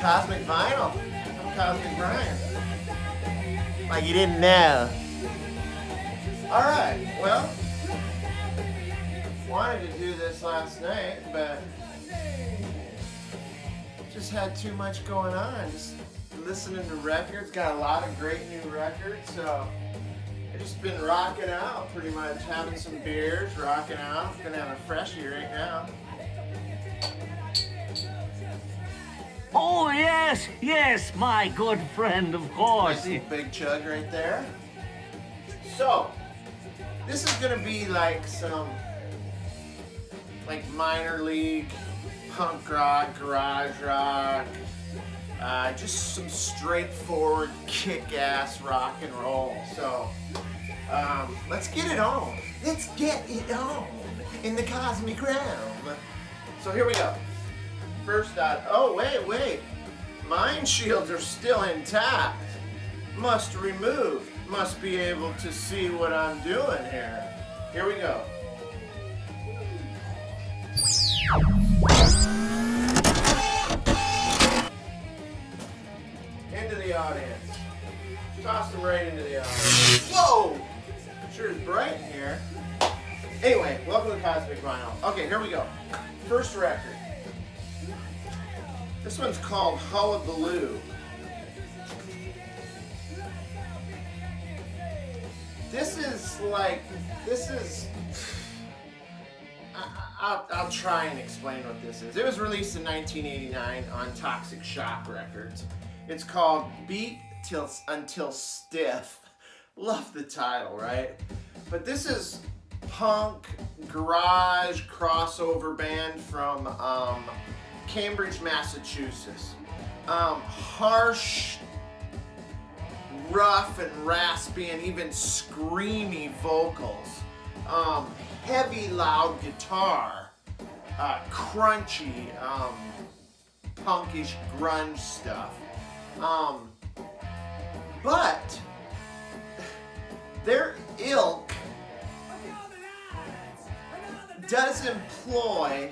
Cosmic Vinyl. I'm Cosmic Brian. Like you didn't know. Alright, well, wanted to do this last night, but just had too much going on. Just listening to records, got a lot of great new records, so I've just been rocking out pretty much, having some beers, rocking out. Gonna have a freshie right now. Oh, yes, yes, my good friend, of course. Nice big chug right there. So, this is gonna be like some, like minor league, punk rock, garage rock, just some straightforward, kick-ass rock and roll. So, let's get it on. Let's get it on in the cosmic realm. So here we go. First out, oh wait, mine shields are still intact. Must remove, must be able to see what I'm doing here. Here we go. Into the audience. Toss them right into the audience. Whoa! Sure is bright in here. Anyway, welcome to Cosmic Vinyl. Okay, here we go. First record. This one's called Hullabaloo. I'll try and explain what this is. It was released in 1989 on Toxic Shock Records. It's called Beak Tilts Until Stiff. Love the title, right? But this is punk, garage, crossover band from Cambridge, Massachusetts. Harsh, rough and raspy and even screamy vocals. Heavy, loud guitar. Crunchy, punkish grunge stuff. But their ilk does employ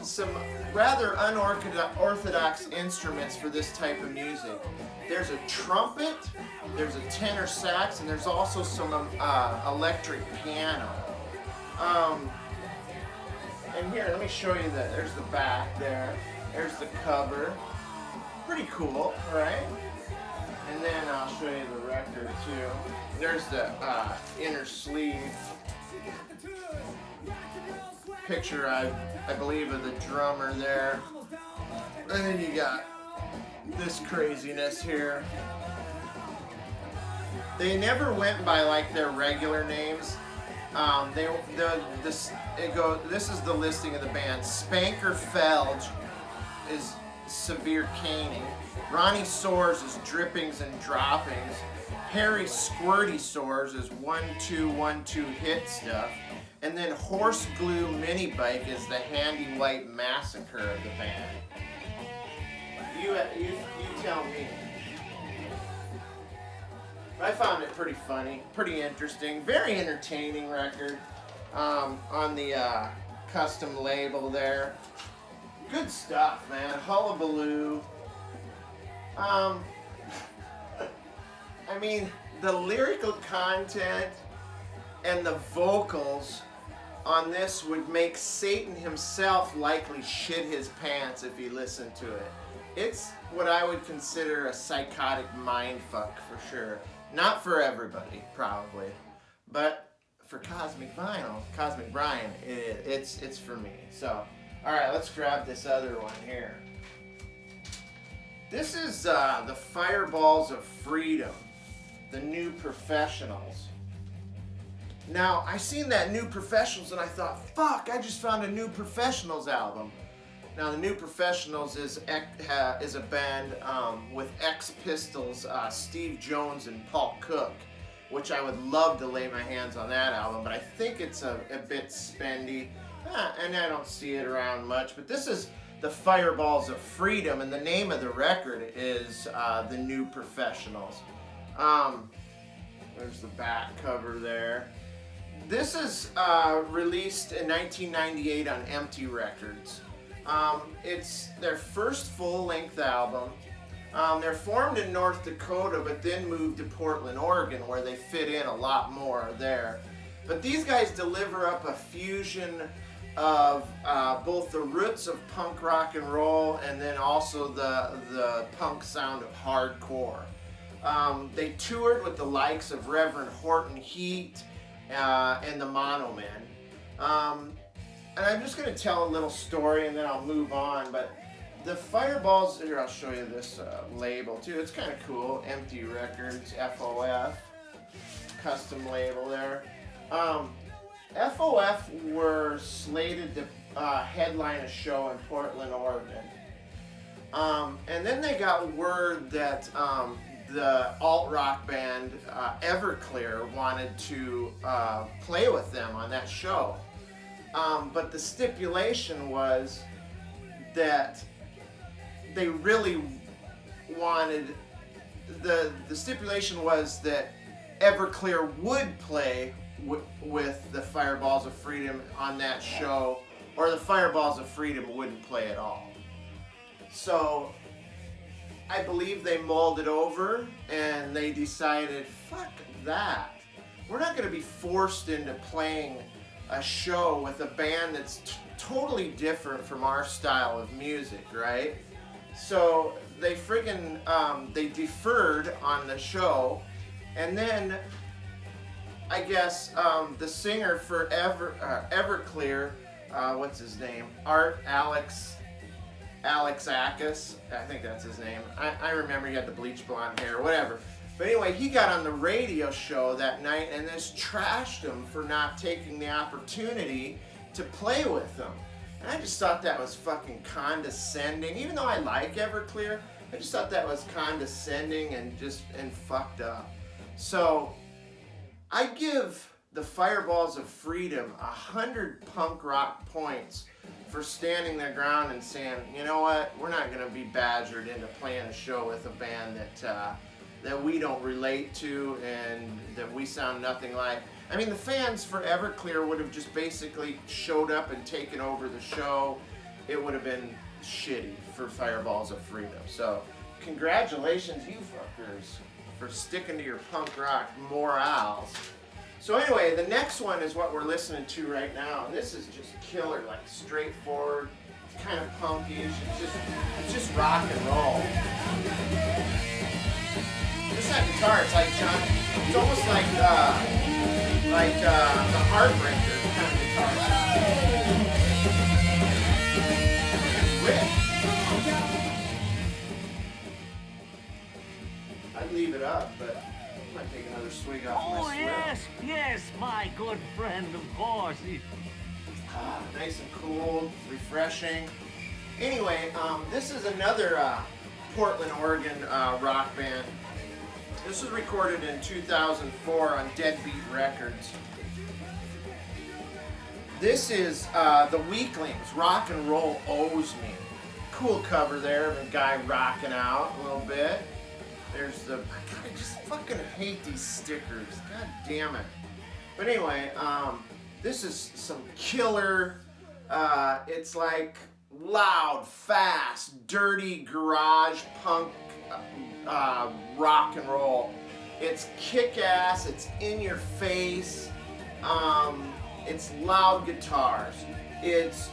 some rather unorthodox instruments for this type of music. There's a trumpet, there's a tenor sax, and there's also some electric piano. And here, let me show you that. There's the back there. There's the cover. Pretty cool, right? And then I'll show you the record too. There's the inner sleeve. Picture, I believe, of the drummer there. And then you got this craziness here. They never went by like their regular names. This is the listing of the band. Spanker Felge is severe caning. Ronnie Soares is drippings and droppings. Harry Squirty Soares is 1-2-1-2 hit stuff. And then Horse Glue Mini Bike is the handy white massacre of the band. You tell me. I found it pretty funny, pretty interesting, very entertaining record on the custom label there. Good stuff, man. Hullabaloo. I mean, the lyrical content and the vocals on this would make Satan himself likely shit his pants if he listened to it. It's what I would consider a psychotic mindfuck for sure. Not for everybody, probably, but for Cosmic Vinyl, Cosmic Brian, it's for me. So, all right, let's grab this other one here. This is the Fireballs of Freedom, the New Professionals. Now, I seen that New Professionals and I thought, fuck, I just found a New Professionals album. Now, the New Professionals is a band with ex-Pistols, Steve Jones and Paul Cook, which I would love to lay my hands on that album, but I think it's a bit spendy, and I don't see it around much. But this is the Fireballs of Freedom, and the name of the record is The New Professionals. There's the back cover there. This is released in 1998 on Empty Records. It's their first full-length album. They're formed in North Dakota, but then moved to Portland, Oregon, where they fit in a lot more there. But these guys deliver up a fusion of both the roots of punk rock and roll and then also the punk sound of hardcore. They toured with the likes of Reverend Horton Heat and the Mono Men. And I'm just going to tell a little story and then I'll move on. But the Fireballs, here I'll show you this label too. It's kind of cool. Empty Records, FOF, custom label there. FOF were slated to headline a show in Portland, Oregon. And then they got word that the alt-rock band Everclear wanted to play with them on that show. But the stipulation was that they really wanted, the stipulation was that Everclear would play with the Fireballs of Freedom on that show, or the Fireballs of Freedom wouldn't play at all. So I believe they mulled it over and they decided, fuck that. We're not going to be forced into playing a show with a band that's totally different from our style of music, right? So they friggin' they deferred on the show, and then I guess the singer for Everclear, what's his name? Alex Akis, I think that's his name. I remember he had the bleach blonde hair, whatever. But anyway, he got on the radio show that night and just trashed him for not taking the opportunity to play with them. And I just thought that was fucking condescending. Even though I like Everclear, I just thought that was condescending and fucked up. So I give the Fireballs of Freedom 100 punk rock points for standing their ground and saying, you know what, we're not going to be badgered into playing a show with a band that we don't relate to and that we sound nothing like. I mean, the fans for Everclear would have just basically showed up and taken over the show. It would have been shitty for Fireballs of Freedom. So, congratulations, you fuckers, for sticking to your punk rock morals. So anyway, the next one is what we're listening to right now. And this is just killer, like straightforward, kind of punkish. It's just rock and roll. This that guitar, it's like John. It's almost like the Heartbreaker kind of guitar sound. I'd leave it up, but I might take another swig off my swill. Yes, my good friend, of course. Nice and cool, refreshing. Anyway, this is another Portland, Oregon rock band. This was recorded in 2004 on Deadbeat Records. This is the Weaklings, Rock and Roll Owes Me. Cool cover there of a guy rocking out a little bit. There's the, I just fucking hate these stickers, god damn it. But anyway, this is some killer, it's like loud, fast, dirty garage punk rock and roll. It's kick-ass, it's in your face, it's loud guitars, it's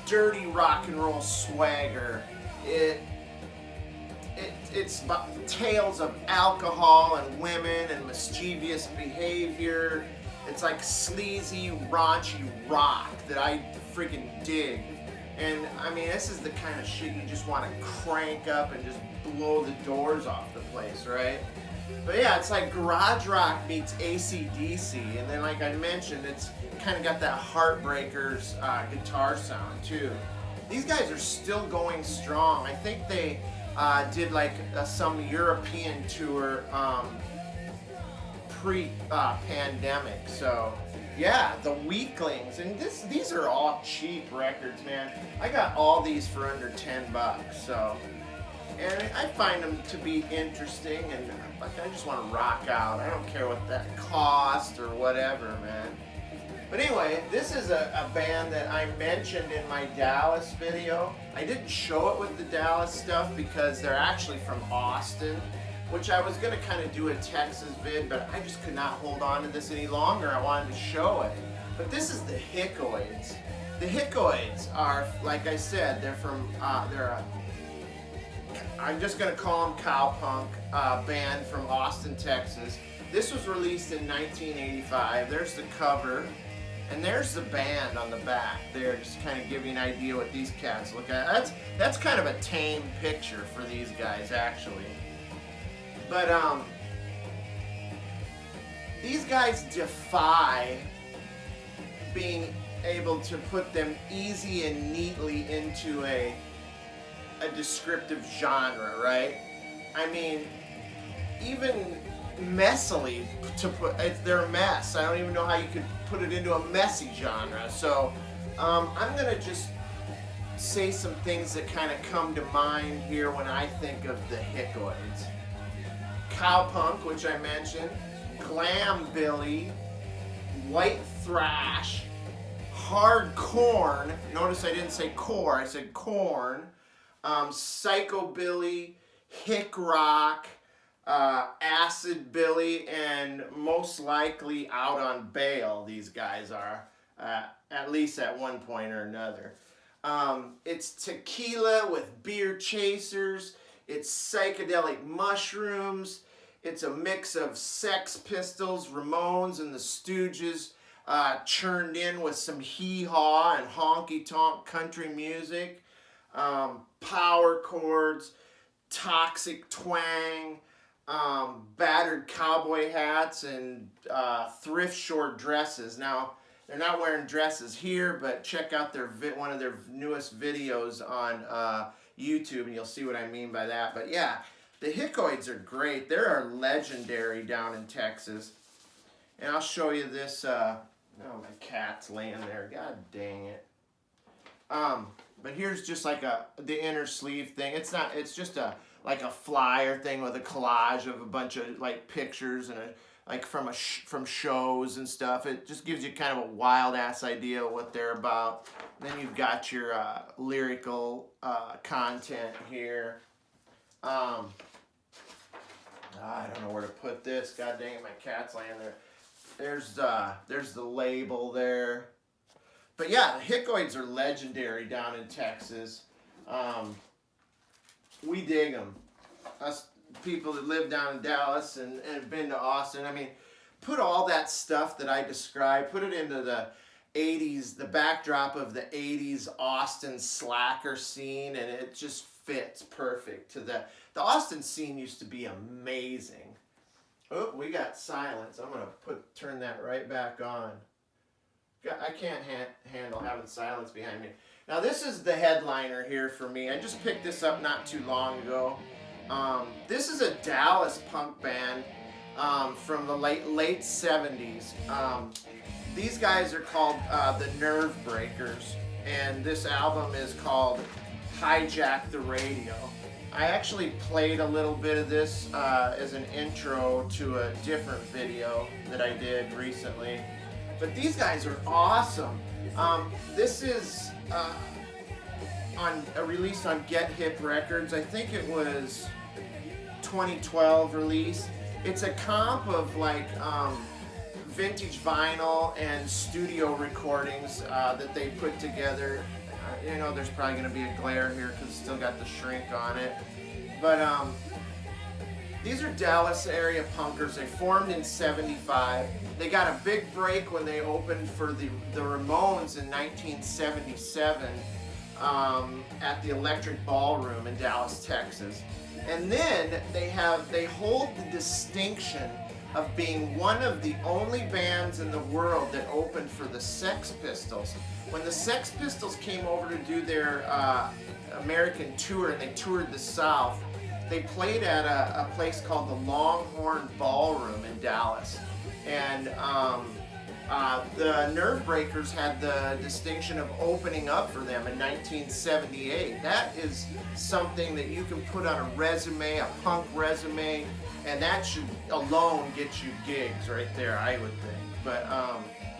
dirty rock and roll swagger, it's tales of alcohol and women and mischievous behavior. It's like sleazy, raunchy rock that I freaking dig. And I mean, this is the kind of shit you just want to crank up and just blow the doors off the place, right? But yeah, it's like garage rock meets AC/DC, and then like I mentioned, it's kind of got that Heartbreakers guitar sound too. These guys are still going strong. I think they did like some European tour pre-pandemic. So yeah, the Weaklings, and these are all cheap records, man. I got all these for under $10. So, and I find them to be interesting, and like I just want to rock out. I don't care what that cost or whatever, man. But anyway, this is a band that I mentioned in my Dallas video. I didn't show it with the Dallas stuff because they're actually from Austin, which I was going to kind of do a Texas vid, but I just could not hold on to this any longer. I wanted to show it. But this is the Hickoids. The Hickoids are, like I said, they're from, I'm just going to call them cowpunk band from Austin, Texas. This was released in 1985. There's the cover. And there's the band on the back there, just kind of give you an idea what these cats look at. That's kind of a tame picture for these guys, actually. But these guys defy being able to put them easy and neatly into a descriptive genre, right? I mean, even messily to put, they're a mess. I don't even know how you could put it into a messy genre. So I'm gonna just say some things that kind of come to mind here when I think of the Hickoids. Cowpunk, which I mentioned, glam billy, white thrash, hard corn. Notice I didn't say core, I said corn. Psychobilly, hick rock, acid billy, and most likely out on bail. These guys are, at least at one point or another. It's tequila with beer chasers. It's psychedelic mushrooms. It's a mix of Sex Pistols, Ramones, and the Stooges, churned in with some hee-haw and honky-tonk country music. Power chords, toxic twang, battered cowboy hats, and thrift short dresses. Now, they're not wearing dresses here, but check out their one of their newest videos on YouTube, and you'll see what I mean by that. But yeah, the Hickoids are great. They're legendary down in Texas. And I'll show you this. Oh, my cat's laying there. God dang it. But here's just like the inner sleeve thing. It's not. It's just like a flyer thing with a collage of a bunch of like pictures and like from shows and stuff. It just gives you kind of a wild ass idea of what they're about. And then you've got your lyrical content here. I don't know where to put this. God dang it, my cat's laying there. There's the label there. But yeah, the Hickoids are legendary down in Texas. We dig them. Us people that live down in Dallas and have been to Austin. I mean, put all that stuff that I described, put it into the 80s, the backdrop of the 80s Austin slacker scene, and it just fits perfect to the Austin scene used to be amazing. Oh, we got silence. I'm going to turn that right back on. I can't handle having silence behind me. Now this is the headliner here for me. I just picked this up not too long ago. This is a Dallas punk band from the late 70s. These guys are called the Nerve Breakers, and this album is called Hijack the Radio. I actually played a little bit of this as an intro to a different video that I did recently. But these guys are awesome. This is released on Get Hip Records. I think it was 2012 release. It's a comp of like vintage vinyl and studio recordings that they put together. You know, there's probably going to be a glare here because it's still got the shrink on it. But these are Dallas area punkers. They formed in '75. They got a big break when they opened for the Ramones in 1977 at the Electric Ballroom in Dallas, Texas. And then they hold the distinction of being one of the only bands in the world that opened for the Sex Pistols. When the Sex Pistols came over to do their American tour and they toured the South, they played at a place called the Longhorn Ballroom in Dallas. And the Nerve Breakers had the distinction of opening up for them in 1978. That is something that you can put on a resume, a punk resume, and that should alone get you gigs right there, I would think. But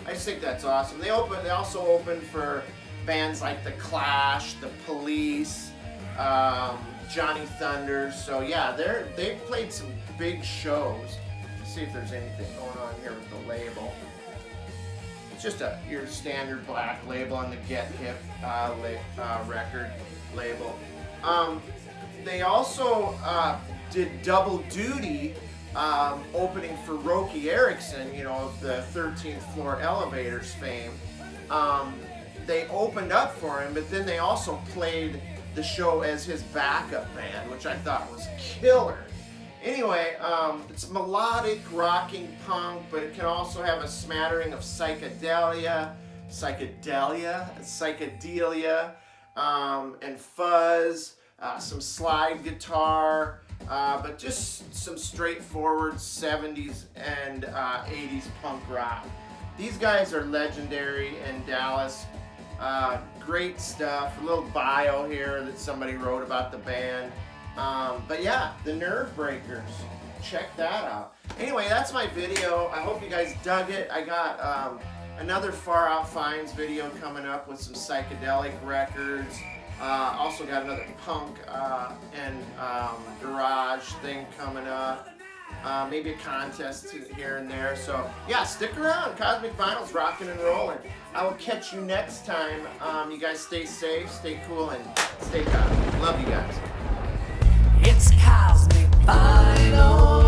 I just think that's awesome. They also open for bands like The Clash, The Police, Johnny Thunders. So yeah, they've played some big shows. Let's see if there's anything going on here with the label. It's just your standard black label on the Get Hip record label. They also did double duty opening for Roky Erickson, you know, of the 13th Floor Elevators fame. They opened up for him, but then they also played the show as his backup band, which I thought was killer. Anyway, it's melodic, rocking punk, but it can also have a smattering of psychedelia, and fuzz, some slide guitar, but just some straightforward 70s and 80s punk rock. These guys are legendary in Dallas. Great stuff. A little bio here that somebody wrote about the band. But yeah, the Nerve Breakers. Check that out. Anyway, that's my video. I hope you guys dug it. I got another Far Out Finds video coming up with some psychedelic records. Also got another punk and garage thing coming up. Maybe a contest here and there. So yeah, stick around. Cosmic Vinyl's rocking and rolling. I will catch you next time. You guys stay safe, stay cool, and stay cosmic. Love you guys. It's Cosmic Vinyl.